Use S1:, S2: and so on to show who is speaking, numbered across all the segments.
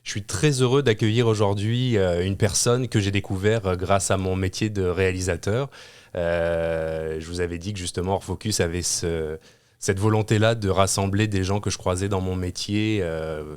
S1: Je suis très heureux d'accueillir aujourd'hui une personne que j'ai découvert grâce à mon métier de réalisateur. Je vous avais dit que justement Orfocus avait cette volonté-là de rassembler des gens que je croisais dans mon métier,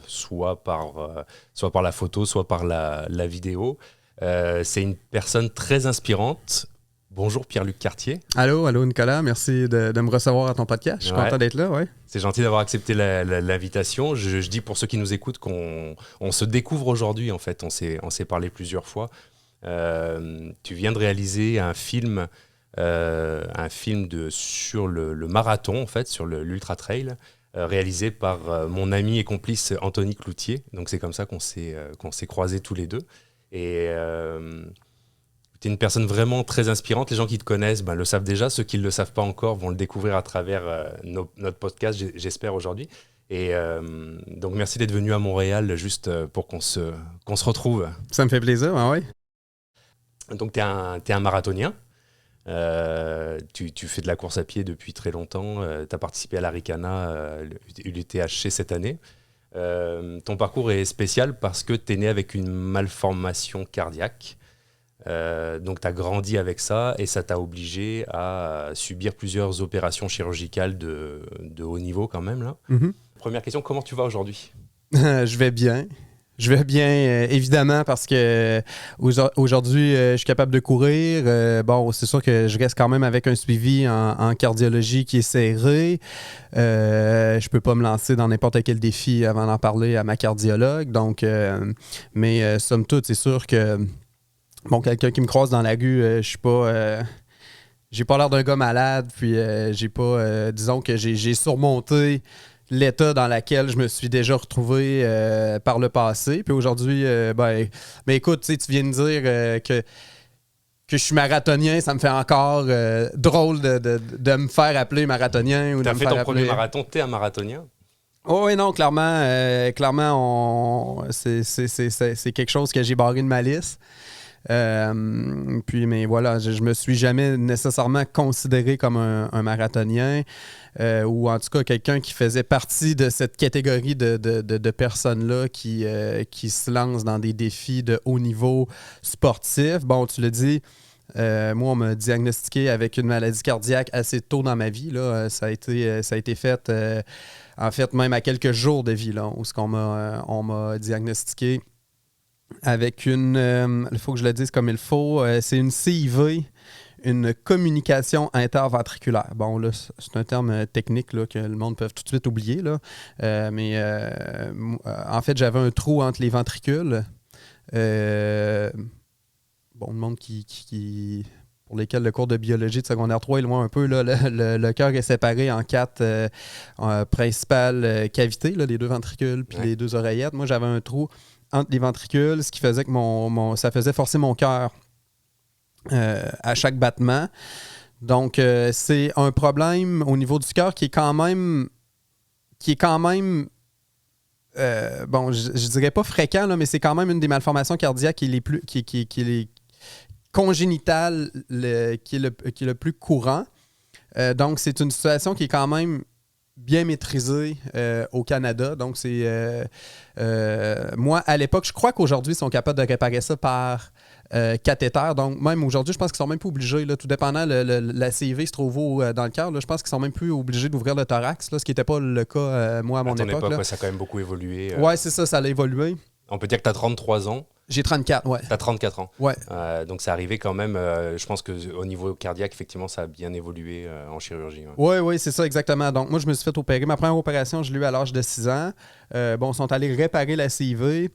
S1: soit par la photo, soit par la vidéo. C'est une personne très inspirante. Bonjour Pierre-Luc Cartier.
S2: Allô Nicolas, merci de me recevoir à ton podcast. Je suis content d'être là, ouais.
S1: C'est gentil d'avoir accepté l'invitation. Je dis pour ceux qui nous écoutent qu'on se découvre aujourd'hui en fait. On s'est parlé plusieurs fois. Tu viens de réaliser un film sur le marathon en fait, sur l'Ultra Trail, réalisé par mon ami et complice Anthony Cloutier. Donc c'est comme ça qu'on s'est croisés tous les deux. Et tu es une personne vraiment très inspirante. Les gens qui te connaissent le savent déjà. Ceux qui ne le savent pas encore vont le découvrir à travers notre podcast, j'espère, aujourd'hui. Et donc, merci d'être venu à Montréal juste pour qu'on se retrouve.
S2: Ça me fait plaisir, oui.
S1: Donc, tu es un marathonien. Tu fais de la course à pied depuis très longtemps. Tu as participé à l'Aricana, l'UTHC cette année. Ton parcours est spécial parce que tu es né avec une malformation cardiaque. Donc tu as grandi avec ça et ça t'a obligé à subir plusieurs opérations chirurgicales de haut niveau quand même là. Mm-hmm. Première question, comment tu vas aujourd'hui?
S2: Je vais bien. Évidemment, parce que aujourd'hui, je suis capable de courir. C'est sûr que je reste quand même avec un suivi en cardiologie qui est serré. Je peux pas me lancer dans n'importe quel défi avant d'en parler à ma cardiologue. Donc, mais somme toute, c'est sûr que quelqu'un qui me croise dans la rue, je suis pas... j'ai pas l'air d'un gars malade, puis j'ai pas... disons que j'ai surmonté l'état dans lequel je me suis déjà retrouvé par le passé. Puis aujourd'hui, écoute, tu viens de dire que je suis marathonien, ça me fait encore drôle de me faire appeler marathonien.
S1: T'as fait ton premier marathon, t'es un marathonien?
S2: Oh oui, non, clairement, c'est quelque chose que j'ai barré de ma liste. Mais voilà, je me suis jamais nécessairement considéré comme un marathonien ou en tout cas quelqu'un qui faisait partie de cette catégorie de personnes-là qui se lancent dans des défis de haut niveau sportif. Bon, tu l'as dit, moi, on m'a diagnostiqué avec une maladie cardiaque assez tôt dans ma vie. Là. Ça a été fait, en fait, même à quelques jours de vie, là, où on m'a diagnostiqué avec il faut que je le dise comme il faut, c'est une CIV, une communication interventriculaire. Bon, là, c'est un terme technique là, que le monde peut tout de suite oublier. Là. En fait, j'avais un trou entre les ventricules. Le monde pour lesquels le cours de biologie de secondaire 3 est loin un peu, là, le cœur est séparé en 4 principales cavités, là, les 2 ventricules puis les 2 oreillettes. Moi, j'avais un trou entre les ventricules, ce qui faisait que ça faisait forcer mon cœur à chaque battement. Donc, c'est un problème au niveau du cœur qui est quand même je dirais pas fréquent, là, mais c'est quand même une des malformations cardiaques qui est congénitale, qui est le plus courant. Donc, c'est une situation qui est quand même bien maîtrisé au Canada. Donc, c'est... moi, à l'époque, je crois qu'aujourd'hui, ils sont capables de réparer ça par cathéter. Donc, même aujourd'hui, je pense qu'ils sont même pas obligés, là, tout dépendant, la CIV se trouve où dans le cœur. Là, je pense qu'ils sont même plus obligés d'ouvrir le thorax, là, ce qui n'était pas le cas, moi, à mon époque.
S1: Là. Ça a quand même beaucoup évolué.
S2: Ouais, c'est ça a évolué.
S1: On peut dire que tu as 33 ans.
S2: J'ai 34, ouais.
S1: Tu as 34 ans.
S2: Ouais.
S1: Donc, c'est arrivé quand même. Je pense qu'au niveau cardiaque, effectivement, ça a bien évolué en chirurgie.
S2: Oui, c'est ça, exactement. Donc, moi, je me suis fait opérer. Ma première opération, je l'ai eue à l'âge de 6 ans. Ils sont allés réparer la CIV.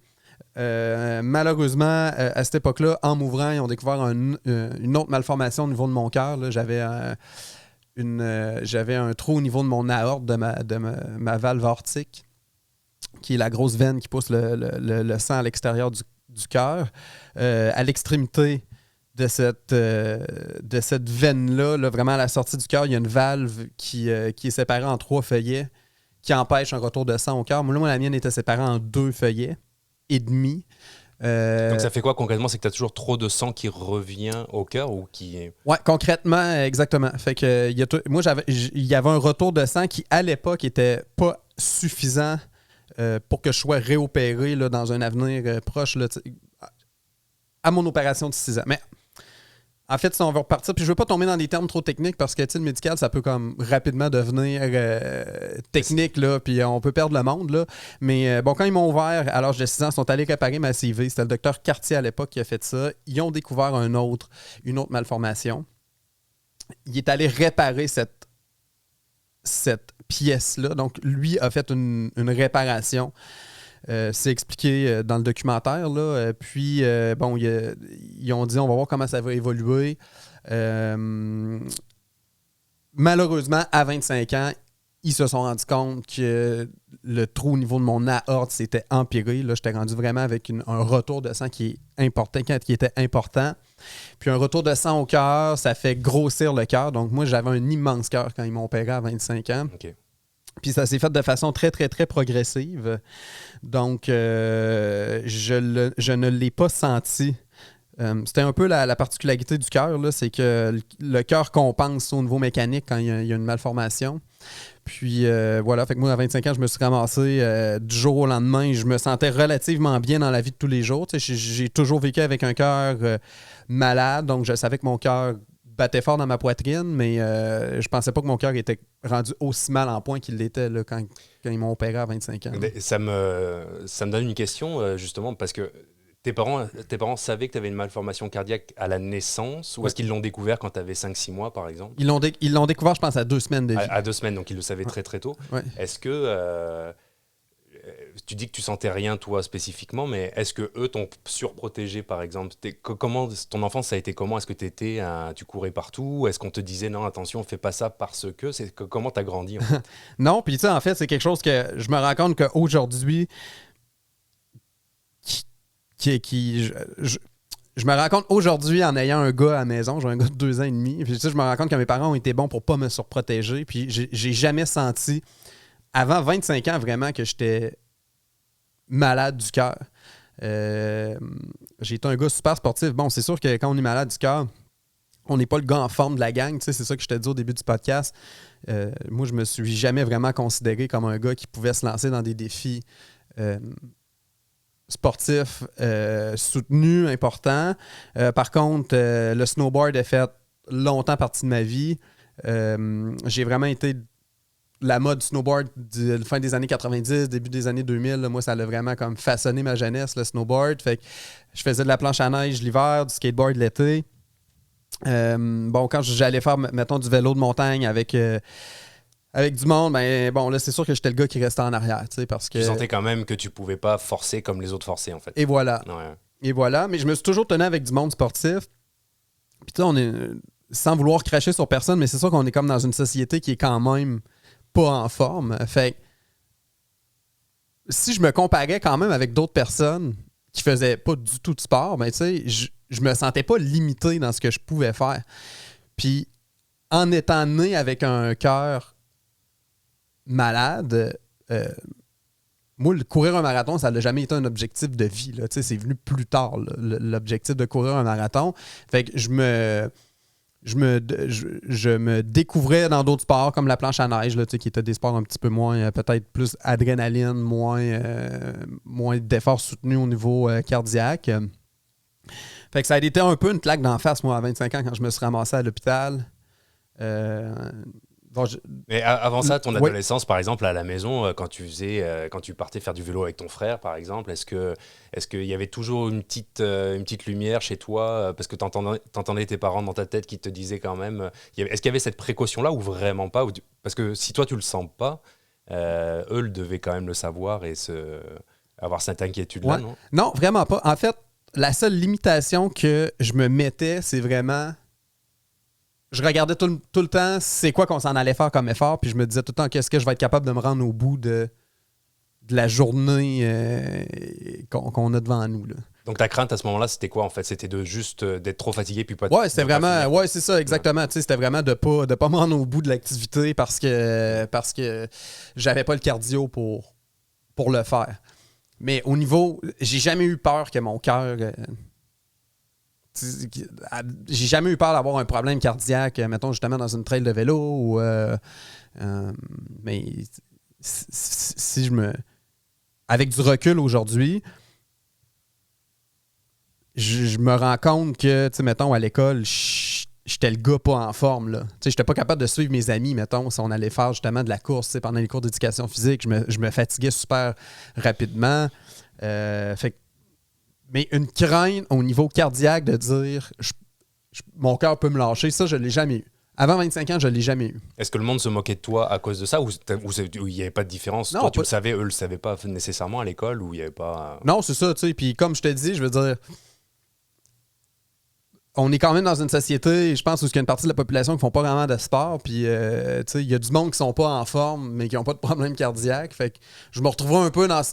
S2: Malheureusement, à cette époque-là, en m'ouvrant, ils ont découvert une autre malformation au niveau de mon cœur. Là. J'avais un trou au niveau de mon aorte, de ma valve aortique, qui est la grosse veine qui pousse le sang à l'extérieur du cœur. À l'extrémité de cette veine-là, là, vraiment à la sortie du cœur, il y a une valve qui est séparée en 3 feuillets qui empêche un retour de sang au cœur. Moi, la mienne était séparée en 2 feuillets et demi.
S1: Donc ça fait quoi concrètement? C'est que tu as toujours trop de sang qui revient au cœur ou qui...
S2: Oui, concrètement, exactement. Fait que, il y avait un retour de sang qui, à l'époque, n'était pas suffisant pour que je sois réopéré là, dans un avenir proche là, à mon opération de 6 ans. Mais en fait, si on va repartir, puis je veux pas tomber dans des termes trop techniques parce que le médical, ça peut comme rapidement devenir technique, là, puis on peut perdre le monde. Là. Mais bon, quand ils m'ont ouvert à l'âge de 6 ans, ils sont allés réparer ma CV. C'était le docteur Cartier à l'époque qui a fait ça. Ils ont découvert une autre malformation. Il est allé réparer cette pièce-là. Donc, lui a fait une réparation. C'est expliqué dans le documentaire. Là. Puis, bon, ils ont dit on va voir comment ça va évoluer. Malheureusement, à 25 ans, ils se sont rendus compte que le trou au niveau de mon aorte s'était empiré. Là, j'étais rendu vraiment avec un retour de sang qui était important. Puis un retour de sang au cœur, ça fait grossir le cœur. Donc moi, j'avais un immense cœur quand ils m'ont opéré à 25 ans.
S1: Okay.
S2: Puis ça s'est fait de façon très, très, très progressive. Donc, je ne l'ai pas senti. C'était un peu la particularité du cœur, là, c'est que le cœur compense au niveau mécanique quand il y a une malformation. Puis voilà, fait que moi, à 25 ans, je me suis ramassé du jour au lendemain. Je me sentais relativement bien dans la vie de tous les jours. J'ai toujours vécu avec un cœur malade, donc je savais que mon cœur battait fort dans ma poitrine, mais je pensais pas que mon cœur était rendu aussi mal en point qu'il l'était là, quand ils m'ont opéré à 25 ans.
S1: Ça me donne une question, justement, parce que tes parents savaient que tu avais une malformation cardiaque à la naissance, ou est-ce qu'ils l'ont découvert quand tu avais 5-6 mois, par exemple?
S2: Ils l'ont découvert, je pense, à 2 semaines de vie.
S1: À 2 semaines, donc ils le savaient très, très tôt.
S2: Ouais.
S1: Est-ce que... tu dis que tu sentais rien, toi, spécifiquement, mais est-ce que eux t'ont surprotégé, par exemple? Comment ton enfance, ça a été comment? Est-ce que tu courais partout? Est-ce qu'on te disait, non, attention, fais pas ça parce que... Comment t'as grandi, en fait?
S2: Non, puis tu sais, en fait, c'est quelque chose que je me rends compte qu'aujourd'hui... Je me rends compte aujourd'hui en ayant un gars à la maison, j'ai un gars de 2 ans et demi, puis tu sais, je me rends compte que mes parents ont été bons pour pas me surprotéger, puis j'ai jamais senti, avant 25 ans, vraiment que j'étais malade du cœur. J'ai été un gars super sportif. Bon, c'est sûr que quand on est malade du cœur, on n'est pas le gars en forme de la gang, tu sais, c'est ça que je te dis au début du podcast. Moi, je me suis jamais vraiment considéré comme un gars qui pouvait se lancer dans des défis sportif soutenu, important. Par contre, le snowboard a fait longtemps partie de ma vie. J'ai vraiment été la mode snowboard de fin des années 90, début des années 2000. Là, moi, ça a vraiment comme façonné ma jeunesse, le snowboard. Fait que je faisais de la planche à neige l'hiver, du skateboard l'été. Bon, quand j'allais faire, mettons, du vélo de montagne avec du monde, ben bon, là, c'est sûr que j'étais le gars qui restait en arrière, tu sais, parce que...
S1: Tu sentais quand même que tu pouvais pas forcer comme les autres forçaient, en fait.
S2: Et voilà.
S1: Ouais.
S2: Et voilà. Mais je me suis toujours tenu avec du monde sportif. Puis tu sais, on est... Sans vouloir cracher sur personne, mais c'est sûr qu'on est comme dans une société qui est quand même pas en forme. Fait que si je me comparais quand même avec d'autres personnes qui faisaient pas du tout de sport, ben tu sais, je me sentais pas limité dans ce que je pouvais faire. Puis en étant né avec un cœur malade, moi, courir un marathon, ça n'a jamais été un objectif de vie. Là. C'est venu plus tard, là, l'objectif de courir un marathon. Fait que je me découvrais dans d'autres sports comme la planche à neige, là, qui étaient des sports un petit peu moins, peut-être plus adrénaline, moins d'efforts soutenus au niveau cardiaque. Fait que ça a été un peu une claque d'en face, moi, à 25 ans, quand je me suis ramassé à l'hôpital.
S1: Mais avant ça, ton adolescence, par exemple, à la maison, quand tu partais faire du vélo avec ton frère, par exemple, est-ce qu'il y avait toujours une petite lumière chez toi, parce que t'entendais tes parents dans ta tête qui te disaient quand même... Est-ce qu'il y avait cette précaution-là ou vraiment pas? Parce que si toi, tu le sens pas, eux devaient quand même le savoir et avoir cette inquiétude-là, non?
S2: Non, vraiment pas. En fait, la seule limitation que je me mettais, c'est vraiment... Je regardais tout le temps c'est quoi qu'on s'en allait faire comme effort, puis je me disais tout le temps qu'est-ce que je vais être capable de me rendre au bout de la journée qu'on a devant nous. Là.
S1: Donc ta crainte à ce moment-là, c'était quoi en fait? C'était d'être trop fatigué puis pas...
S2: Ouais, c'était vraiment... Ouais, c'est ça, exactement. Ouais. C'était vraiment de pas me rendre au bout de l'activité parce que j'avais pas le cardio pour le faire. Mais au niveau... J'ai jamais eu peur que mon cœur... j'ai jamais eu peur d'avoir un problème cardiaque, mettons justement dans une trail de vélo. Mais si je me avec du recul aujourd'hui, je me rends compte que, tu sais, mettons, à l'école, j'étais le gars pas en forme, là. Tu sais, j'étais pas capable de suivre mes amis, mettons, si on allait faire justement de la course, tu sais, pendant les cours d'éducation physique, je me fatiguais super rapidement. Mais une crainte au niveau cardiaque de dire mon cœur peut me lâcher, ça, je l'ai jamais eu. Avant 25 ans, je l'ai jamais eu.
S1: Est-ce que le monde se moquait de toi à cause de ça ou il n'y avait pas de différence?
S2: Non,
S1: toi, tu le savais, eux le savaient pas nécessairement à l'école ou il n'y avait pas...
S2: Non, c'est ça, tu sais. Puis comme je te dis, je veux dire, on est quand même dans une société, je pense, où il y a une partie de la population qui ne font pas vraiment de sport. Puis, tu sais, il y a du monde qui ne sont pas en forme, mais qui n'ont pas de problème cardiaque. Fait que je me retrouvais un peu dans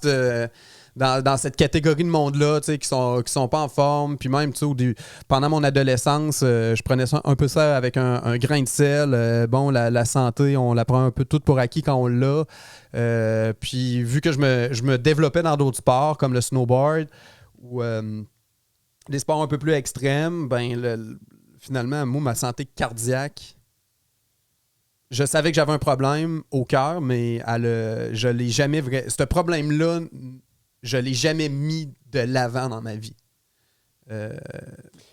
S2: cette catégorie de monde-là, tu sais, qui sont pas en forme. Puis même, tu sais, pendant mon adolescence, je prenais un peu ça avec un grain de sel. Bon, la santé, on la prend un peu toute pour acquis quand on l'a. Puis vu que je me développais dans d'autres sports, comme le snowboard, ou des sports un peu plus extrêmes, ben finalement, moi, ma santé cardiaque, je savais que j'avais un problème au cœur, mais je l'ai jamais ce problème-là, je l'ai jamais mis de l'avant dans ma vie.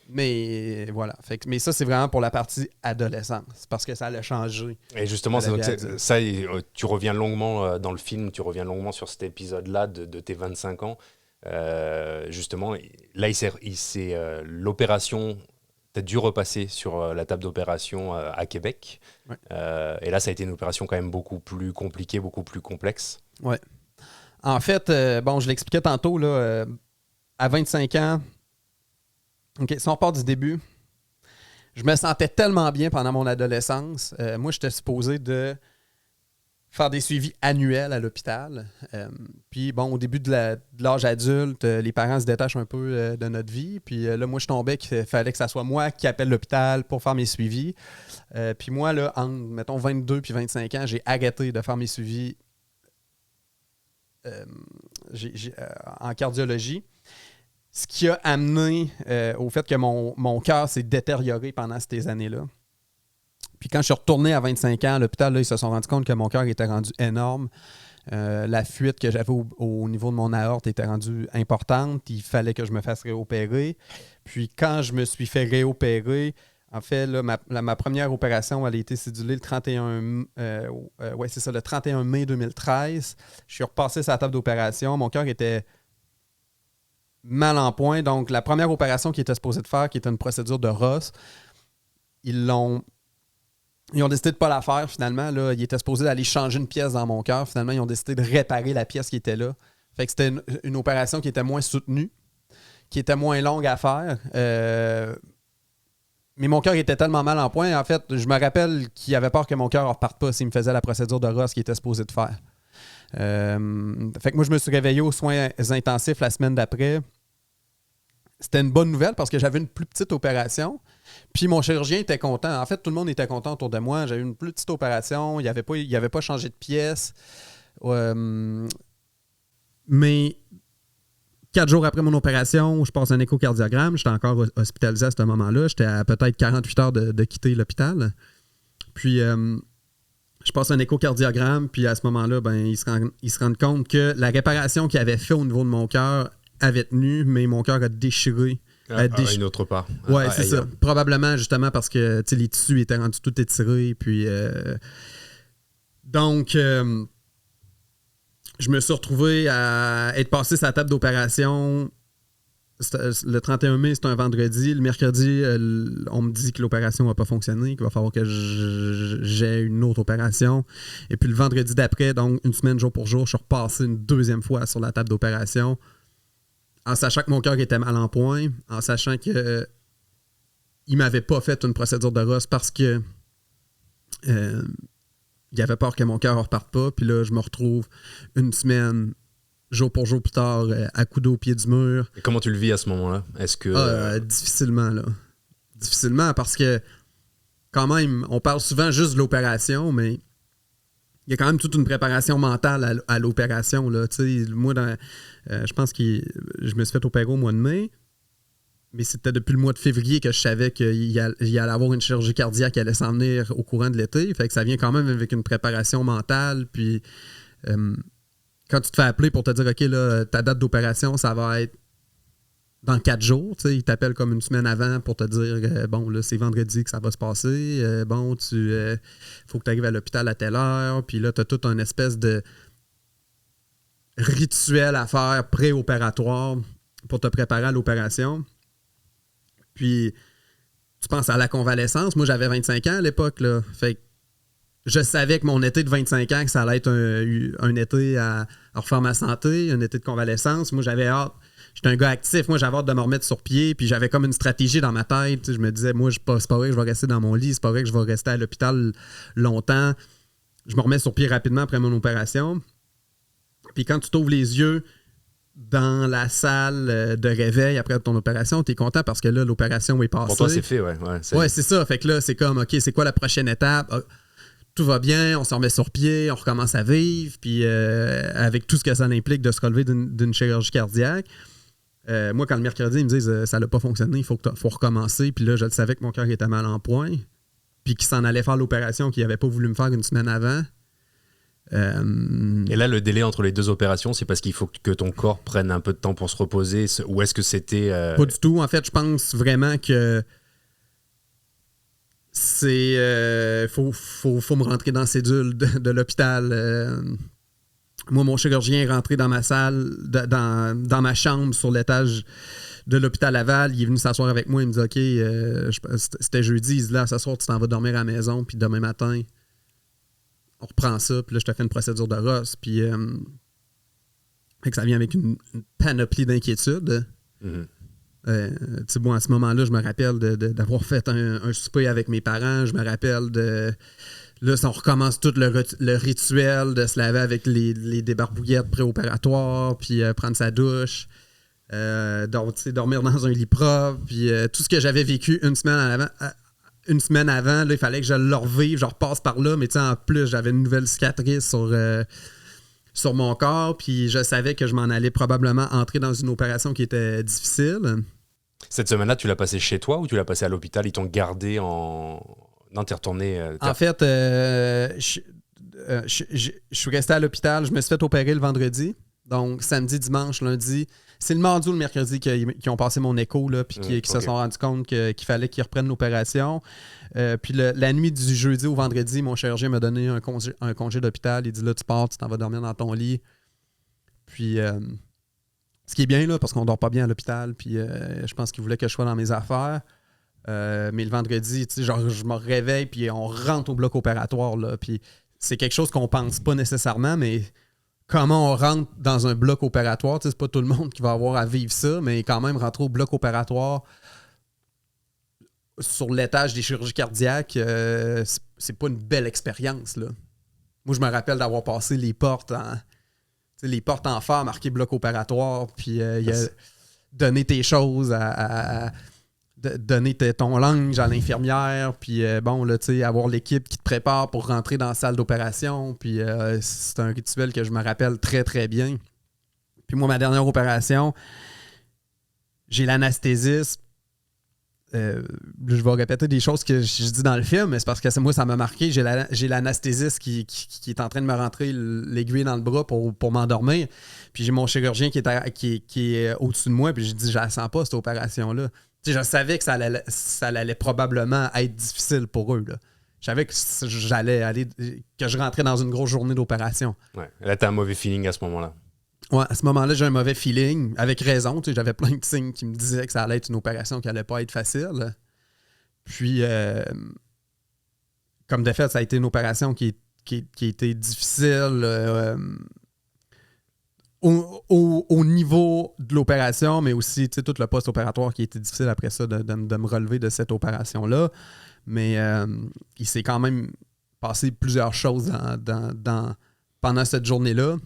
S2: Mais voilà. Mais ça, c'est vraiment pour la partie adolescence, parce que ça allait changer.
S1: Et justement, tu reviens longuement dans le film, tu reviens longuement sur cet épisode-là de tes 25 ans. Justement, là, l'opération, tu as dû repasser sur la table d'opération à Québec.
S2: Ouais.
S1: Et là, ça a été une opération quand même beaucoup plus compliquée, beaucoup plus complexe.
S2: Ouais. En fait, je l'expliquais tantôt, là, à 25 ans, OK, si on part du début, je me sentais tellement bien pendant mon adolescence. Moi, j'étais supposé de faire des suivis annuels à l'hôpital. Puis, bon, au début de l'âge adulte, les parents se détachent un peu de notre vie. Puis là, moi, je tombais qu'il fallait que ça soit moi qui appelle l'hôpital pour faire mes suivis. Puis moi, là, entre, mettons, 22 puis 25 ans, j'ai arrêté de faire mes suivis en cardiologie. Ce qui a amené au fait que mon cœur s'est détérioré pendant ces années-là. Puis quand je suis retourné à 25 ans à l'hôpital, là, ils se sont rendus compte que mon cœur était rendu énorme. La fuite que j'avais au niveau de mon aorte était rendue importante. Il fallait que je me fasse réopérer. Puis quand je me suis fait réopérer, en fait, là, ma première opération, elle a été cédulée le 31 mai 2013. Je suis repassé sur la table d'opération. Mon cœur était mal en point. Donc, la première opération qu'ils étaient supposés de faire, qui était une procédure de Ross, ils ont décidé de ne pas la faire, finalement. Là, ils étaient supposés d'aller changer une pièce dans mon cœur. Finalement, ils ont décidé de réparer la pièce qui était là. Fait que c'était une opération qui était moins soutenue, qui était moins longue à faire. Mais mon cœur était tellement mal en point. En fait, je me rappelle qu'il avait peur que mon cœur ne reparte pas s'il me faisait la procédure de Ross qu'il était supposé de faire. Fait que moi, je me suis réveillé aux soins intensifs la semaine d'après. C'était une bonne nouvelle parce que j'avais une plus petite opération. Puis mon chirurgien était content. En fait, tout le monde était content autour de moi. J'avais une plus petite opération. Il n'avait pas changé de pièce. Mais 4 jours après mon opération, je passe un échocardiogramme. J'étais encore hospitalisé à ce moment-là. J'étais à peut-être 48 heures de quitter l'hôpital. Puis je passe un échocardiogramme. Puis à ce moment-là, ils se rendent compte que la réparation qu'il avait fait au niveau de mon cœur avait tenu, mais mon cœur a déchiré.
S1: Une autre part.
S2: Oui, c'est ça. Probablement, justement, parce que les tissus étaient rendus tout étirés. Puis, donc, je me suis retrouvé à être passé sur la table d'opération. Le 31 mai, c'est un vendredi. Le mercredi, on me dit que l'opération n'a pas fonctionné, qu'il va falloir que j'ai une autre opération. Et puis, le vendredi d'après, donc une semaine jour pour jour, je suis repassé une deuxième fois sur la table d'opération. En sachant que mon cœur était mal en point, en sachant qu'il ne m'avait pas fait une procédure de Ross parce que il avait peur que mon cœur ne reparte pas. Puis là, je me retrouve une semaine, jour pour jour plus tard, accoudé au pied du mur.
S1: Et comment tu le vis à ce moment-là? Est-ce que
S2: difficilement, là. Difficilement, parce que quand même, on parle souvent juste de l'opération, mais il y a quand même toute une préparation mentale à l'opération. Là. Moi, je pense que je me suis fait opérer au mois de mai, mais c'était depuis le mois de février que je savais qu'il allait avoir une chirurgie cardiaque qui allait s'en venir au courant de l'été. Fait que ça vient quand même avec une préparation mentale. Puis quand tu te fais appeler pour te dire, OK, là, ta date d'opération, ça va être dans 4 jours, tu sais, ils t'appellent comme une semaine avant pour te dire, bon, là, c'est vendredi que ça va se passer, bon, faut que tu arrives à l'hôpital à telle heure, puis là, tu as tout un espèce de rituel à faire préopératoire pour te préparer à l'opération. Puis, tu penses à la convalescence. Moi, j'avais 25 ans à l'époque, là. Fait que je savais que mon été de 25 ans, que ça allait être un été à refaire ma santé, un été de convalescence. Moi, j'avais hâte. J'étais un gars actif. Moi, j'avais hâte de me remettre sur pied. Puis j'avais comme une stratégie dans ma tête. Je me disais, moi, c'est pas vrai que je vais rester dans mon lit. C'est pas vrai que je vais rester à l'hôpital longtemps. Je me remets sur pied rapidement après mon opération. Puis quand tu t'ouvres les yeux dans la salle de réveil après ton opération, tu es content parce que là, l'opération est passée.
S1: Pour toi, c'est fait, ouais.
S2: Ouais, c'est ça. Fait que là, c'est comme, OK, c'est quoi la prochaine étape? Tout va bien, on se remet sur pied, on recommence à vivre, puis avec tout ce que ça implique de se relever d'une chirurgie cardiaque. Moi, quand le mercredi, ils me disent ça n'a pas fonctionné, il faut recommencer. Puis là, je le savais que mon cœur était mal en point, puis qu'il s'en allait faire l'opération qu'il n'avait pas voulu me faire une semaine avant.
S1: Et là, le délai entre les 2 opérations, c'est parce qu'il faut que ton corps prenne un peu de temps pour se reposer, ou est-ce que c'était...
S2: Pas du tout. En fait, je pense vraiment que c'est... faut me rentrer dans la cédule de l'hôpital. Moi, mon chirurgien est rentré dans ma salle, dans ma chambre sur l'étage de l'hôpital Laval. Il est venu s'asseoir avec moi. Il me dit, OK, c'était jeudi. Il dit, là, ce soir, tu t'en vas dormir à la maison, puis demain matin... on reprend ça, puis là, je te fais une procédure de Ross, puis fait que ça vient avec une panoplie d'inquiétudes.
S1: Mm-hmm.
S2: Tu sais, bon, à ce moment-là, je me rappelle d'avoir fait un souper avec mes parents, je me rappelle de... Là, on recommence tout le rituel de se laver avec les débarbouillettes préopératoires, puis prendre sa douche, dormir dans un lit propre, puis tout ce que j'avais vécu une semaine avant, là, il fallait que je le revive, je repasse par là, mais en plus, j'avais une nouvelle cicatrice sur mon corps, puis je savais que je m'en allais probablement entrer dans une opération qui était difficile.
S1: Cette semaine-là, tu l'as passé chez toi ou tu l'as passé à l'hôpital? Ils t'ont gardé en... Non, t'es retourné...
S2: En fait, je suis resté à l'hôpital, je me suis fait opérer le vendredi, donc samedi, dimanche, lundi... C'est le mardi ou le mercredi qu'ils ont passé mon écho, là, puis qui se sont rendus compte qu'il fallait qu'ils reprennent l'opération. Puis la nuit du jeudi au vendredi, mon chirurgien m'a donné un congé d'hôpital. Il dit, là, tu pars, tu t'en vas dormir dans ton lit. Puis, ce qui est bien, là, parce qu'on dort pas bien à l'hôpital. Puis, je pense qu'il voulait que je sois dans mes affaires. Mais le vendredi, tu sais, genre, je me réveille, puis on rentre au bloc opératoire, là. Puis, c'est quelque chose qu'on pense pas nécessairement, mais... Comment on rentre dans un bloc opératoire, c'est pas tout le monde qui va avoir à vivre ça, mais quand même rentrer au bloc opératoire sur l'étage des chirurgies cardiaques, c'est pas une belle expérience, là. Moi, je me rappelle d'avoir passé les portes en fer marquées bloc opératoire, puis donner tes choses donner ton linge à l'infirmière, puis bon, là, tu sais, avoir l'équipe qui te prépare pour rentrer dans la salle d'opération, puis c'est un rituel que je me rappelle très, très bien. Puis moi, ma dernière opération, j'ai l'anesthésiste. Je vais répéter des choses que je dis dans le film, mais c'est parce que moi, ça m'a marqué. J'ai l'anesthésiste qui est en train de me rentrer l'aiguille dans le bras pour m'endormir. Puis j'ai mon chirurgien qui est au-dessus de moi, puis je dis, je la sens pas, cette opération-là. Tu sais, je savais que ça allait probablement être difficile pour eux, là. Je savais que je rentrais dans une grosse journée d'opération.
S1: Ouais. Là, t'as un mauvais feeling à ce moment-là.
S2: Ouais, à ce moment-là, j'ai un mauvais feeling, avec raison. Tu sais, j'avais plein de signes qui me disaient que ça allait être une opération qui allait pas être facile. Puis, comme de fait, ça a été une opération qui a été difficile au niveau de l'opération, mais aussi tout le post-opératoire qui a été difficile après ça de me relever de cette opération-là. Mais il s'est quand même passé plusieurs choses pendant cette journée-là.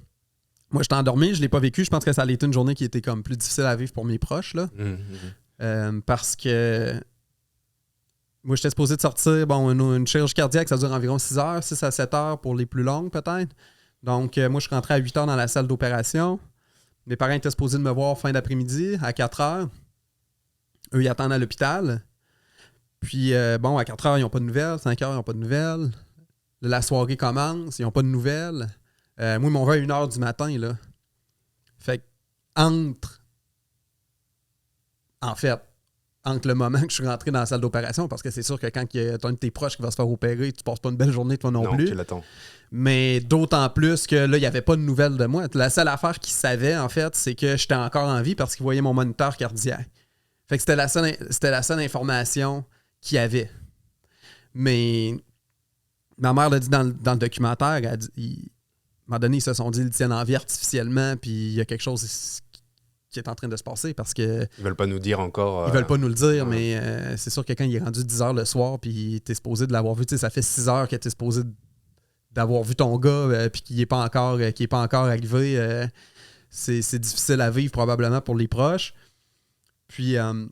S2: Moi, j'étais endormi, je ne l'ai pas vécu. Je pense que ça a été une journée qui était comme plus difficile à vivre pour mes proches, là. Parce que moi, j'étais supposé de sortir. Bon, une chirurgie cardiaque, ça dure environ 6 heures, 6 à 7 heures pour les plus longues, peut-être. Donc, moi, je suis rentré à 8 heures dans la salle d'opération. Mes parents étaient supposés de me voir fin d'après-midi, à 4 heures. Eux, ils attendent à l'hôpital. Puis, bon, à 4 heures, ils n'ont pas de nouvelles. 5 heures, ils n'ont pas de nouvelles. La soirée commence, ils n'ont pas de nouvelles. Moi, ils m'ont vu à 1h du matin, là. Fait que, entre le moment que je suis rentré dans la salle d'opération, parce que c'est sûr que quand tu as un de tes proches qui va se faire opérer, tu passes pas une belle journée toi non plus.
S1: Tu l'attends.
S2: Mais d'autant plus que là, il n'y avait pas de nouvelles de moi. La seule affaire qu'ils savaient, en fait, c'est que j'étais encore en vie parce qu'ils voyaient mon moniteur cardiaque. Fait que c'était la seule information qu'il y avait. Mais ma mère l'a dit dans le documentaire, elle a dit, à un moment donné, ils se sont dit, ils le tiennent en vie artificiellement, puis il y a quelque chose qui est en train de se passer parce que...
S1: Ils veulent pas nous dire encore...
S2: Ils veulent pas nous le dire, mais c'est sûr que quand il est rendu 10h le soir, puis t'es supposé de l'avoir vu, tu sais, ça fait 6 heures que t'es supposé d'avoir vu ton gars, puis qu'il n'est pas encore arrivé, c'est difficile à vivre probablement pour les proches. Puis, une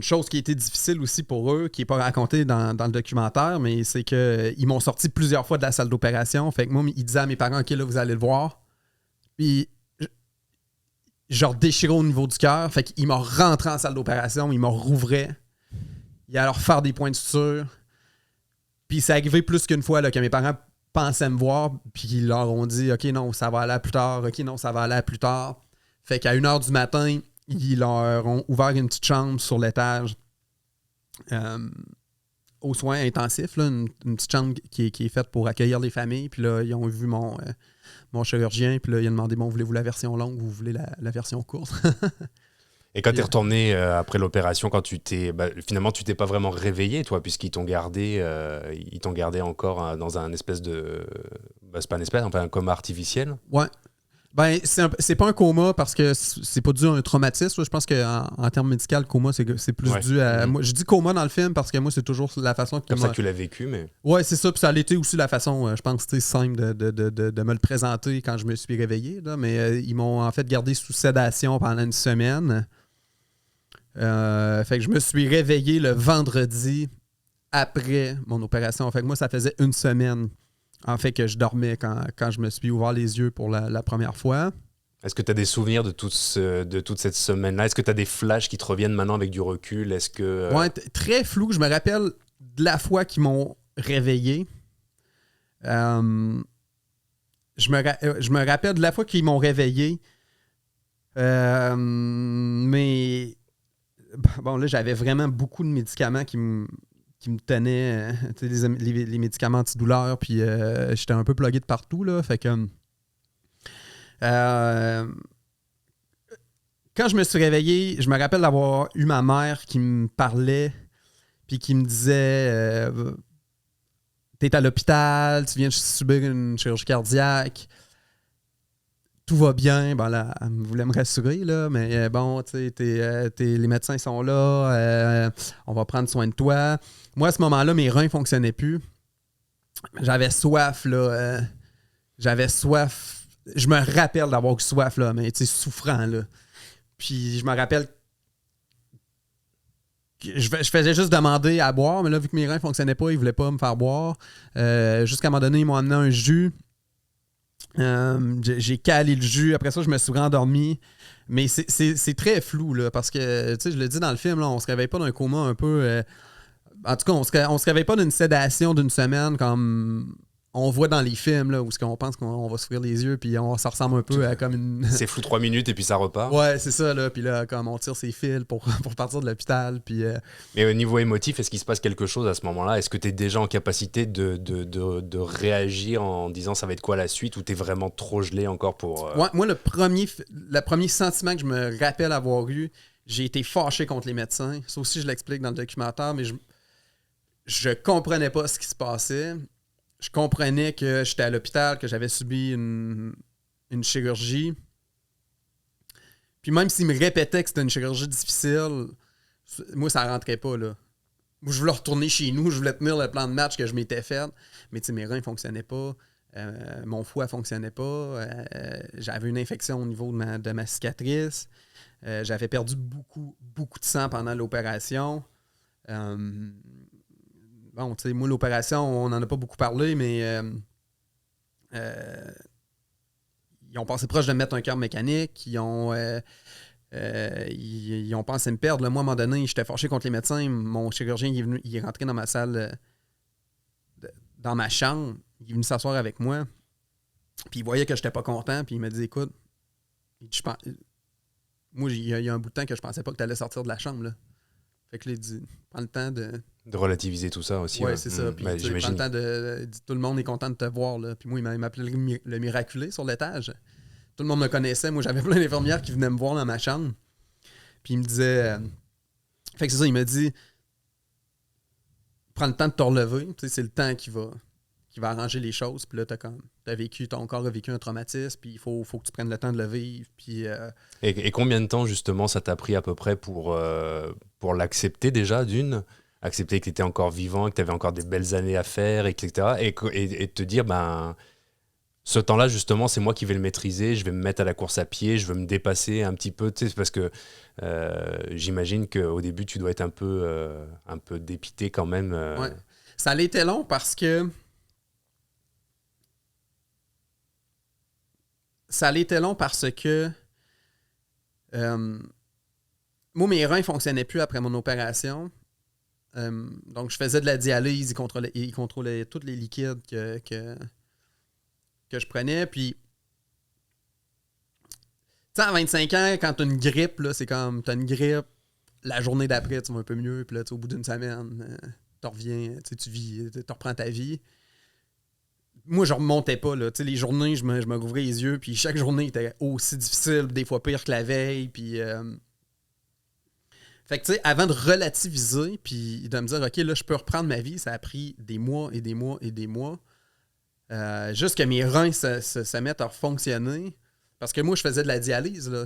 S2: chose qui a été difficile aussi pour eux, qui n'est pas racontée dans le documentaire, mais c'est qu'ils m'ont sorti plusieurs fois de la salle d'opération. Fait que moi, ils disaient à mes parents, OK, là, vous allez le voir. Puis, genre déchiré au niveau du cœur. Fait qu'il m'a rentré en salle d'opération, il m'a rouvrait. Il allait leur faire des points de suture. Puis c'est arrivé plus qu'une fois là, que mes parents pensaient me voir, puis ils leur ont dit « OK, non, ça va aller à plus tard. OK, non, ça va aller à plus tard. » Fait qu'à 1h du matin, ils leur ont ouvert une petite chambre sur l'étage aux soins intensifs, là, une petite chambre qui est faite pour accueillir les familles. Puis là, ils ont vu mon chirurgien, puis là, il a demandé « Bon, voulez-vous la version longue ou vous voulez la version courte? »
S1: Et quand tu es retourné après l'opération, quand finalement, tu t'es pas vraiment réveillé, toi, puisqu'ils t'ont gardé encore dans un espèce de... c'est pas un espèce, enfin un coma artificiel.
S2: Ouais. Ben, c'est pas un coma parce que c'est pas dû à un traumatisme. Je pense qu'en termes médicaux, le coma, c'est plus dû à... Moi, je dis coma dans le film parce que moi, c'est toujours la façon...
S1: Comme ça que tu l'as vécu, mais...
S2: Ouais, c'est ça. Puis ça a été aussi la façon, je pense, simple de me le présenter quand je me suis réveillé. Là. Mais ils m'ont en fait gardé sous sédation pendant une semaine. Fait que je me suis réveillé le vendredi après mon opération. Fait que moi, ça faisait une semaine en fait que je dormais quand je me suis ouvert les yeux pour la première fois.
S1: Est-ce que tu as des souvenirs de toute cette semaine-là? Est-ce que tu as des flashs qui te reviennent maintenant avec du recul? Est-ce que...
S2: Ouais, très flou. Je me rappelle de la fois qu'ils m'ont réveillé. Je me rappelle de la fois qu'ils m'ont réveillé. Mais... Bon, là, j'avais vraiment beaucoup de médicaments qui me tenaient, les médicaments antidouleurs, puis j'étais un peu plugué de partout, là, fait que... quand je me suis réveillé, je me rappelle d'avoir eu ma mère qui me parlait, puis qui me disait t'es à l'hôpital, tu viens de subir une chirurgie cardiaque, tout va bien. Bon, là, elle voulait me rassurer, là, mais bon, tu sais, les médecins sont là, on va prendre soin de toi. Moi, à ce moment-là, mes reins ne fonctionnaient plus. J'avais soif, là. J'avais soif. Je me rappelle d'avoir eu soif, là, mais tu sais, souffrant, là. Puis je me rappelle que je faisais juste demander à boire, mais là, vu que mes reins ne fonctionnaient pas, ils ne voulaient pas me faire boire. Jusqu'à un moment donné, ils m'ont amené un jus. J'ai calé le jus. Après ça, je me suis rendormi. Mais c'est très flou, là, parce que, tu sais, je le dis dans le film, là, on se réveille pas d'un coma un peu... en tout cas, on se réveille pas d'une sédation d'une semaine comme on voit dans les films, là, où on pense qu'on va s'ouvrir les yeux, puis ça ressemble un peu à comme une...
S1: C'est flou 3 minutes et puis ça repart.
S2: Ouais, c'est ça, là. Puis là, comme on tire ses fils pour partir de l'hôpital, puis...
S1: Mais au niveau émotif, est-ce qu'il se passe quelque chose à ce moment-là? Est-ce que tu es déjà en capacité de réagir en disant ça va être quoi la suite, ou tu es vraiment trop gelé encore pour...
S2: Ouais, moi, le premier sentiment que je me rappelle avoir eu, j'ai été fâché contre les médecins. Ça aussi, je l'explique dans le documentaire, mais je comprenais pas ce qui se passait. Je comprenais que j'étais à l'hôpital, que j'avais subi une chirurgie. Puis même s'ils me répétaient que c'était une chirurgie difficile, moi, ça rentrait pas, là. Moi, je voulais retourner chez nous, je voulais tenir le plan de match que je m'étais fait, mais mes reins ne fonctionnaient pas, mon foie ne fonctionnait pas, j'avais une infection au niveau de ma cicatrice, j'avais perdu beaucoup, beaucoup de sang pendant l'opération. Bon, tu sais, moi, l'opération, on n'en a pas beaucoup parlé, mais ils ont passé proche de me mettre un cœur mécanique. Ils ont pensé me perdre. Là, moi, à un moment donné, j'étais fâché contre les médecins. Mon chirurgien, il est rentré dans ma salle, dans ma chambre. Il est venu s'asseoir avec moi. Puis il voyait que j'étais pas content, puis il m'a dit, écoute, moi, il y a un bout de temps que je pensais pas que tu allais sortir de la chambre, là. Fait que là, il dit, prends le temps de
S1: relativiser tout ça aussi.
S2: Ouais, c'est ça. Puis
S1: Ben,
S2: tu prends
S1: j'imagine.
S2: le temps il dit, tout le monde est content de te voir, là. Puis moi, il m'appelait le miraculé sur l'étage. Tout le monde me connaissait. Moi, j'avais plein d'infirmières qui venaient me voir dans ma chambre. Puis il me disait... Fait que c'est ça, il m'a dit, prends le temps de te relever. Tu sais, c'est le temps qui va arranger les choses. Puis là, ton corps a vécu un traumatisme, puis il faut que tu prennes le temps de le vivre. Puis,
S1: Et combien de temps, justement, ça t'a pris à peu près pour l'accepter déjà, accepter que tu étais encore vivant, que tu avais encore des belles années à faire, etc. Et te dire, ben, ce temps-là, justement, c'est moi qui vais le maîtriser, je vais me mettre à la course à pied, je veux me dépasser un petit peu, tu sais, parce que j'imagine qu'au début, tu dois être un peu dépité quand même.
S2: Ouais. Ça a été long parce que... moi, mes reins ne fonctionnaient plus après mon opération. Donc, je faisais de la dialyse. Il contrôlait tous les liquides que je prenais. Puis, tu sais, à 25 ans, quand tu as une grippe, là, c'est comme, tu as une grippe, la journée d'après, tu vas un peu mieux. Puis là, au bout d'une semaine, tu reviens, tu vis, tu reprends ta vie. Moi, je remontais pas. Là. Les journées, je me rouvrais les yeux, puis chaque journée était aussi difficile, des fois pire que la veille. Puis, fait que, tu sais, avant de relativiser, puis de me dire, OK, là, je peux reprendre ma vie, ça a pris des mois et des mois et des mois. Juste que mes reins se mettent à fonctionner. Parce que moi, je faisais de la dialyse. Là,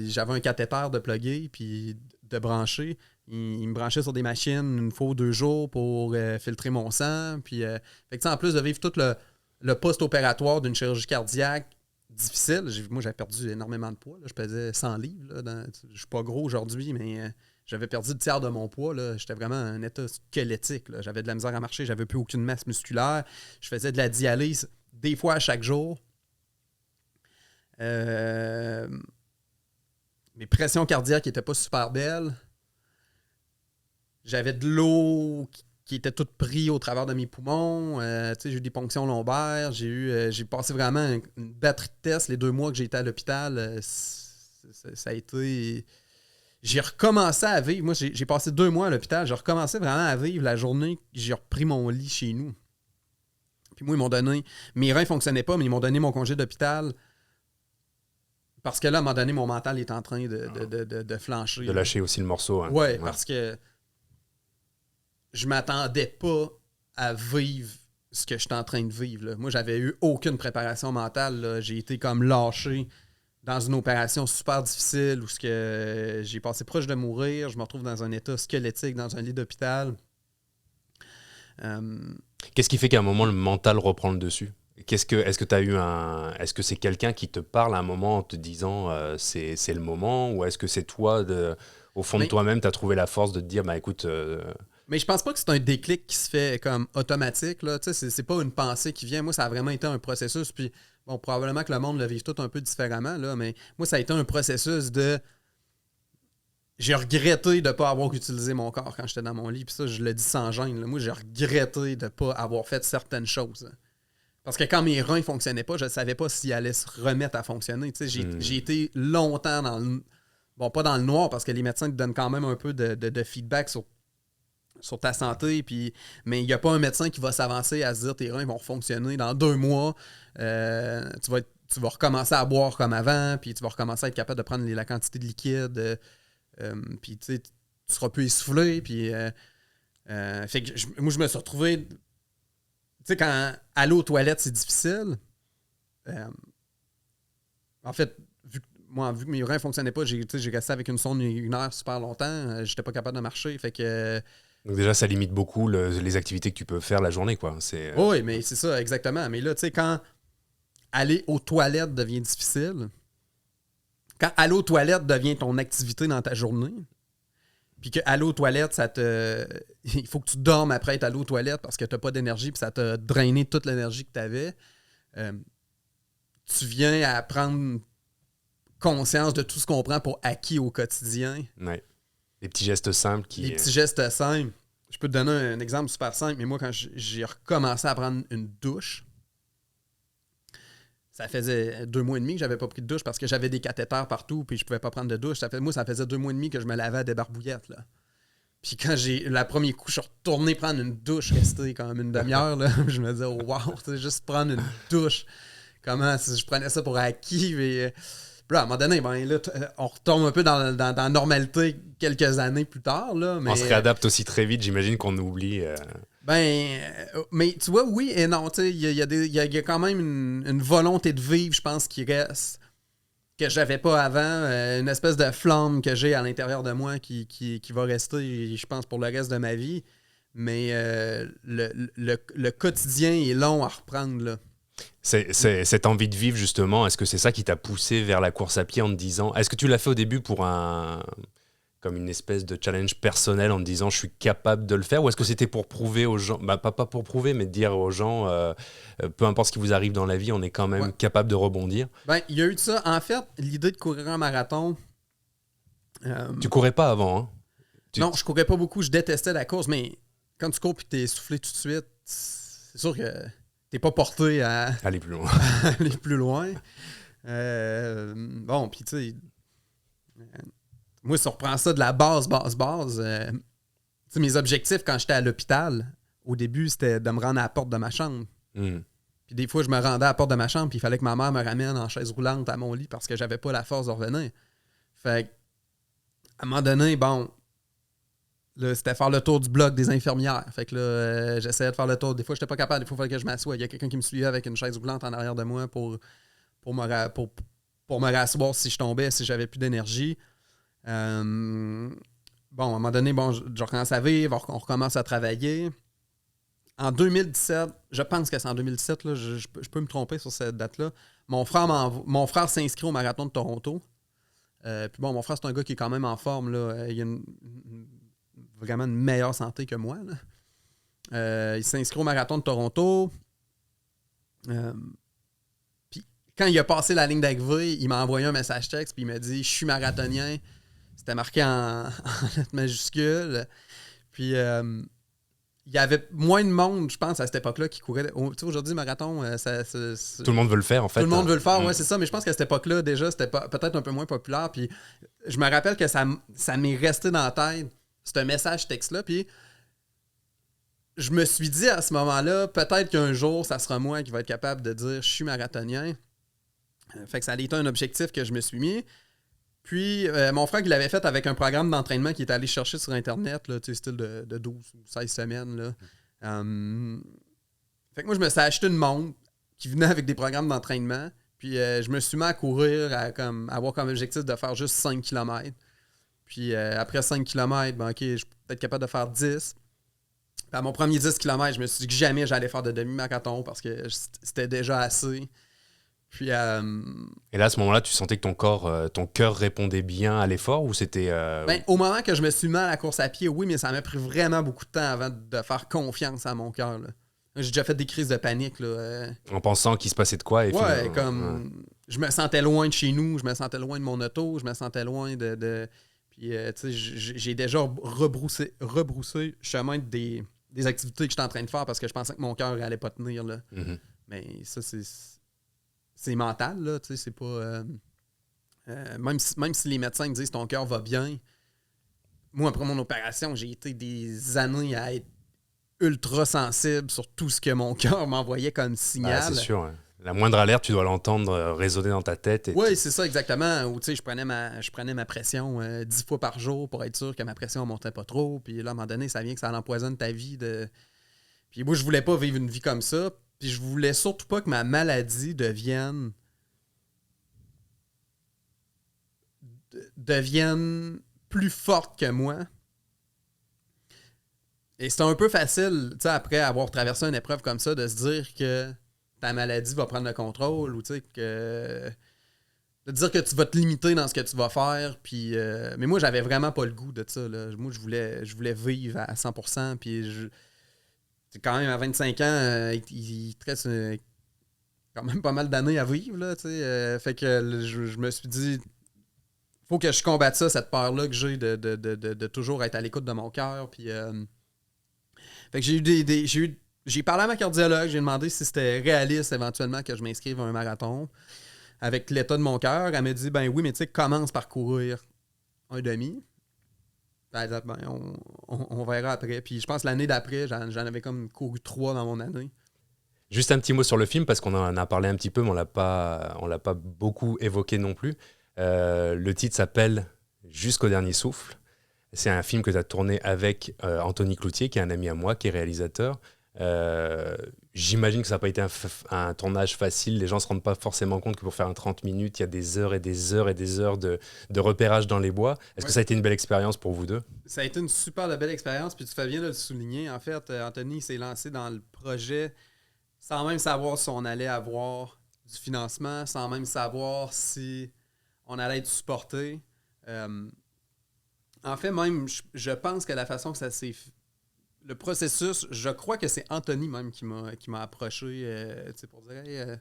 S2: j'avais un cathéter de plugger, puis de brancher. Il me branchait sur des machines une fois ou 2 jours pour filtrer mon sang. Puis, fait que, en plus de vivre tout le post-opératoire d'une chirurgie cardiaque difficile, moi, j'avais perdu énormément de poids. Là. Je pesais 100 livres. Là, je suis pas gros aujourd'hui, mais j'avais perdu le tiers de mon poids. Là. J'étais vraiment en état squelettique. Là. J'avais de la misère à marcher. J'avais plus aucune masse musculaire. Je faisais de la dialyse des fois à chaque jour. Mes pressions cardiaques n'étaient pas super belles. J'avais de l'eau qui était toute prise au travers de mes poumons. J'ai eu des ponctions lombaires. J'ai passé vraiment une batterie de tests les 2 mois que j'ai été à l'hôpital. Ça a été... J'ai recommencé à vivre. Moi, j'ai passé 2 mois à l'hôpital. J'ai recommencé vraiment à vivre la journée que j'ai repris mon lit chez nous. Puis moi, ils m'ont donné... Mes reins ne fonctionnaient pas, mais ils m'ont donné mon congé d'hôpital. Parce que là, à un moment donné, mon mental est en train de flancher.
S1: De lâcher aussi le morceau. Hein.
S2: Ouais, parce que je m'attendais pas à vivre ce que j'étais en train de vivre. Là. Moi, j'avais eu aucune préparation mentale. Là. J'ai été comme lâché dans une opération super difficile où j'ai passé proche de mourir. Je me retrouve dans un état squelettique, dans un lit d'hôpital.
S1: Qu'est-ce qui fait qu'à un moment, le mental reprend le dessus ? Est-ce que c'est quelqu'un qui te parle à un moment en te disant c'est le moment, ou est-ce que c'est toi, au fond de toi-même, tu as trouvé la force de te dire, bah écoute...
S2: Mais je pense pas que c'est un déclic qui se fait comme automatique. Là. C'est pas une pensée qui vient. Moi, ça a vraiment été un processus. Puis, bon, probablement que le monde le vive tout un peu différemment, là, mais moi, ça a été un processus de... J'ai regretté de ne pas avoir utilisé mon corps quand j'étais dans mon lit. Puis ça, je le dis sans gêne. Là. Moi, j'ai regretté de ne pas avoir fait certaines choses. Parce que quand mes reins ne fonctionnaient pas, je ne savais pas s'ils allaient se remettre à fonctionner. J'ai été longtemps dans le... Bon, pas dans le noir, parce que les médecins te donnent quand même un peu de feedback sur ta santé. Mais il n'y a pas un médecin qui va s'avancer à se dire tes reins vont fonctionner dans 2 mois. Tu vas recommencer à boire comme avant, puis tu vas recommencer à être capable de prendre la quantité de liquide. Puis tu seras plus essoufflé. Puis, fait que moi, je me suis retrouvé... Tu sais, quand aller aux toilettes, c'est difficile. En fait, vu que mes reins ne fonctionnaient pas, j'ai resté avec une sonde 1 heure super longtemps. J'étais pas capable de marcher. Fait que...
S1: Donc déjà, ça limite beaucoup les activités que tu peux faire la journée, quoi.
S2: Oui, mais c'est ça, exactement. Mais là, tu sais, quand aller aux toilettes devient difficile, quand aller aux toilettes devient ton activité dans ta journée, puis que aller aux toilettes, il faut que tu dormes après être allé aux toilettes parce que tu n'as pas d'énergie, puis ça t'a drainé toute l'énergie que tu avais. Tu viens à prendre conscience de tout ce qu'on prend pour acquis au quotidien.
S1: Ouais. Les petits gestes simples
S2: Les petits gestes simples. Je peux te donner un exemple super simple, mais moi, quand j'ai recommencé à prendre une douche, ça faisait 2 mois et demi que j'avais pas pris de douche parce que j'avais des cathéters partout puis je pouvais pas prendre de douche. Ça faisait 2 mois et demi que je me lavais à des barbouillettes, là. Puis quand la première coup, je suis retourné prendre une douche, resté comme une demi-heure, là. Je me disais, wow, c'est juste prendre une douche. Comment je prenais ça pour acquis. Puis là, à un moment donné, là, on retombe un peu dans la normalité quelques années plus tard. Là, mais,
S1: on se réadapte aussi très vite, j'imagine qu'on oublie.
S2: Mais tu vois, oui et non. Il y a quand même une volonté de vivre, je pense, qui reste, que j'avais pas avant. Une espèce de flamme que j'ai à l'intérieur de moi qui va rester, je pense, pour le reste de ma vie. Mais le quotidien est long à reprendre, là.
S1: C'est cette envie de vivre, justement, est-ce que c'est ça qui t'a poussé vers la course à pied en te disant... Est-ce que tu l'as fait au début comme une espèce de challenge personnel en te disant je suis capable de le faire, ou est-ce que c'était pour prouver aux gens, pas pour prouver, mais de dire aux gens peu importe ce qui vous arrive dans la vie, on est quand même capable de rebondir?
S2: Il y a eu de ça. En fait, l'idée de courir un marathon...
S1: Tu courais pas avant, hein?
S2: Non, je courais pas beaucoup, je détestais la course, mais quand tu cours et t'es essoufflé tout de suite, c'est sûr que t'es pas porté à
S1: aller plus loin.
S2: aller plus loin. Bon, puis tu sais, moi, si on reprend ça de la base, mes objectifs quand j'étais à l'hôpital, au début, c'était de me rendre à la porte de ma chambre. Puis des fois, je me rendais à la porte de ma chambre, puis il fallait que ma mère me ramène en chaise roulante à mon lit parce que j'avais pas la force de revenir. Fait à un moment donné, là, c'était faire le tour du bloc des infirmières. Fait que là, j'essayais de faire le tour. Des fois, j'étais pas capable. Des fois, il fallait que je m'assoie. Il y a quelqu'un qui me suivait avec une chaise roulante en arrière de moi pour me rasseoir si je tombais, si j'avais plus d'énergie. À un moment donné, je recommence à vivre, on recommence à travailler. En 2017, je pense que c'est en 2017, là, je peux me tromper sur cette date-là, mon frère s'inscrit au marathon de Toronto. Puis mon frère, c'est un gars qui est quand même en forme, là. Il a vraiment une meilleure santé que moi, là. Il s'inscrit au marathon de Toronto. Puis quand il a passé la ligne d'arrivée, il m'a envoyé un message texte, puis il m'a dit « Je suis marathonien ». C'était marqué en lettres majuscules. Puis il y avait moins de monde, je pense, à cette époque-là qui courait. Tu sais, aujourd'hui, marathon,
S1: tout le monde veut le faire, en fait.
S2: Tout le monde veut le faire, ouais, c'est ça. Mais je pense qu'à cette époque-là, déjà, c'était peut-être un peu moins populaire. Puis je me rappelle que ça m'est resté dans la tête, ce message texte-là. Puis je me suis dit à ce moment-là, peut-être qu'un jour, ça sera moi qui va être capable de dire « Je suis marathonien ». Fait que ça a été un objectif que je me suis mis. Puis, mon frère, il l'avait fait avec un programme d'entraînement qu'il est allé chercher sur Internet, là, style de 12 ou 16 semaines. Là. Fait que moi, je me suis acheté une montre qui venait avec des programmes d'entraînement. Puis, je me suis mis à courir, avoir comme objectif de faire juste 5 km. Puis, après 5 km, OK, je suis peut-être capable de faire 10. Puis, à mon premier 10 km, je me suis dit que jamais j'allais faire de demi-marathon parce que c'était déjà assez. Puis,
S1: et là, à ce moment-là, tu sentais que ton cœur répondait bien à l'effort, ou c'était...
S2: Au moment que je me suis mis à la course à pied, oui, mais ça m'a pris vraiment beaucoup de temps avant de faire confiance à mon cœur. Là. J'ai déjà fait des crises de panique. Là.
S1: En pensant qu'il se passait de quoi.
S2: Je me sentais loin de chez nous, je me sentais loin de mon auto, je me sentais loin de... Puis, tu sais, j'ai déjà rebroussé chemin des activités que j'étais en train de faire parce que je pensais que mon cœur allait pas tenir. Là.
S1: Mm-hmm.
S2: Mais ça, c'est mental, là, tu sais, c'est pas... même si les médecins me disent ton cœur va bien, moi, après mon opération, j'ai été des années à être ultra sensible sur tout ce que mon cœur m'envoyait comme signal.
S1: C'est sûr, ouais. La moindre alerte, tu dois l'entendre résonner dans ta tête.
S2: Oui, c'est ça, exactement. Ou tu sais, je prenais ma pression 10 fois par jour pour être sûr que ma pression ne montait pas trop. Puis là, à un moment donné, ça vient que ça empoisonne ta vie. Puis moi, je voulais pas vivre une vie comme ça. Puis je voulais surtout pas que ma maladie devienne plus forte que moi. Et c'est un peu facile, tu sais, après avoir traversé une épreuve comme ça, de se dire que ta maladie va prendre le contrôle, ou tu sais, de dire que tu vas te limiter dans ce que tu vas faire. Puis, mais moi, j'avais vraiment pas le goût de ça. Là. Moi, je voulais vivre à 100%. Puis quand même, à 25 ans, il te reste quand même pas mal d'années à vivre. Là, fait que je me suis dit, faut que je combatte ça, cette peur-là que j'ai de toujours être à l'écoute de mon cœur. Puis, fait que j'ai eu J'ai parlé à ma cardiologue, j'ai demandé si c'était réaliste éventuellement que je m'inscrive à un marathon avec l'état de mon cœur. Elle m'a dit, ben oui, mais tu sais, commence par courir un demi. Ben, on verra après. Puis je pense l'année d'après, j'en avais comme couru 3 dans mon année.
S1: Juste un petit mot sur le film, parce qu'on en a parlé un petit peu, mais on l'a pas beaucoup évoqué non plus. Le titre s'appelle Jusqu'au dernier souffle. C'est un film que tu as tourné avec Anthony Cloutier, qui est un ami à moi, qui est réalisateur. J'imagine que ça n'a pas été un tournage facile. Les gens ne se rendent pas forcément compte que pour faire un 30 minutes, il y a des heures et des heures et des heures de repérage dans les bois. Est-ce que ça a été une belle expérience pour vous deux?
S2: Ça a été une super belle expérience, puis tu fais bien de le souligner. En fait, Anthony s'est lancé dans le projet sans même savoir si on allait avoir du financement, sans même savoir si on allait être supporté. En fait, même, je pense que la façon que ça s'est fait, le processus, je crois que c'est Anthony même qui m'a approché pour dire hey,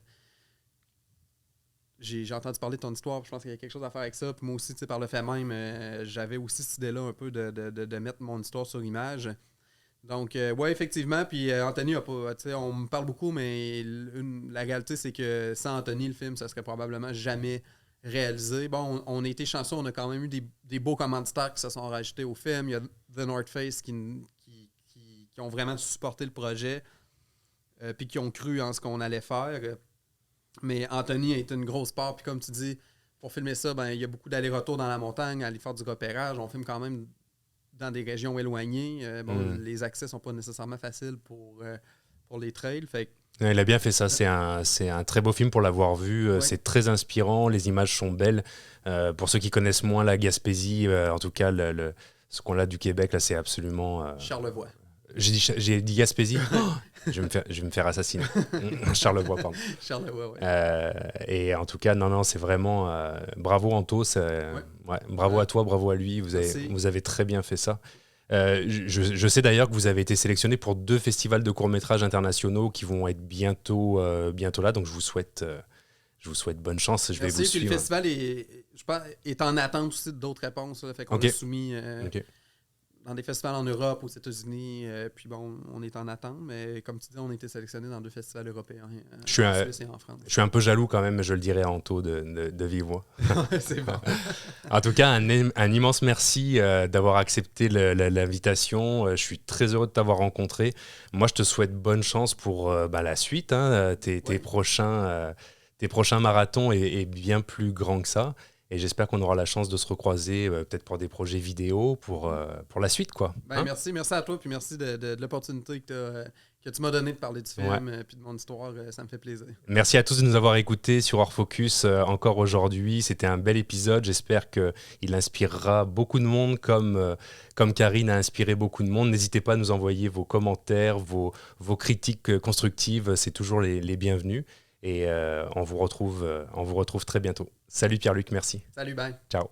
S2: j'ai entendu parler de ton histoire, puis je pense qu'il y a quelque chose à faire avec ça. Puis moi aussi, par le fait même, j'avais aussi cette idée-là un peu de mettre mon histoire sur image. Donc, ouais, effectivement. Puis Anthony a pas. On me parle beaucoup, mais la réalité, c'est que sans Anthony, le film, ça serait probablement jamais réalisé. Bon, on a été chanceux, on a quand même eu des beaux commanditaires qui se sont rajoutés au film. Il y a The North Face qui ont vraiment supporté le projet, puis qui ont cru en ce qu'on allait faire. Mais Anthony a été une grosse part. Puis comme tu dis, pour filmer ça, ben il y a beaucoup d'allers-retours dans la montagne, aller faire du repérage. On filme quand même dans des régions éloignées. Les accès sont pas nécessairement faciles pour les trails. Fait que,
S1: il a bien fait ça. C'est un très beau film pour l'avoir vu. Ouais. C'est très inspirant. Les images sont belles. Pour ceux qui connaissent moins la Gaspésie, en tout cas, ce qu'on a du Québec, là, c'est absolument...
S2: Charlevoix.
S1: J'ai dit Gaspésie. Je vais me faire assassiner. Charlevoix, pardon.
S2: Charlevoix, ouais.
S1: Et en tout cas, non, c'est vraiment... bravo Anto. Bravo à toi, bravo à lui. Vous avez très bien fait ça. Je sais d'ailleurs que vous avez été sélectionné pour 2 festivals de courts-métrages internationaux qui vont être bientôt là. Donc, je vous souhaite bonne chance. Je vais vous suivre.
S2: Le festival est en attente aussi d'autres réponses. Là, fait qu'on a soumis... dans des festivals en Europe, aux États-Unis, puis bon, on est en attente, mais comme tu dis, on a été sélectionné dans 2 festivals européens, en Suisse et en France.
S1: Je suis un peu jaloux quand même, je le dirais à Anto de vive voix.
S2: C'est bon.
S1: En tout cas, un immense merci d'avoir accepté l'invitation. Je suis très heureux de t'avoir rencontré. Moi, je te souhaite bonne chance pour la suite. Tes prochains marathons est bien plus grand que ça. Et j'espère qu'on aura la chance de se recroiser peut-être pour des projets vidéo, pour la suite, quoi.
S2: Merci à toi, puis merci de l'opportunité que tu m'as donnée de parler du film, puis de mon histoire, ça me fait plaisir.
S1: Merci à tous de nous avoir écoutés sur Hors Focus encore aujourd'hui. C'était un bel épisode, j'espère qu'il inspirera beaucoup de monde comme Karine a inspiré beaucoup de monde. N'hésitez pas à nous envoyer vos commentaires, vos critiques constructives, c'est toujours les bienvenus. Et on vous retrouve très bientôt. Salut Pierre-Luc, merci.
S2: Salut, bye.
S1: Ciao.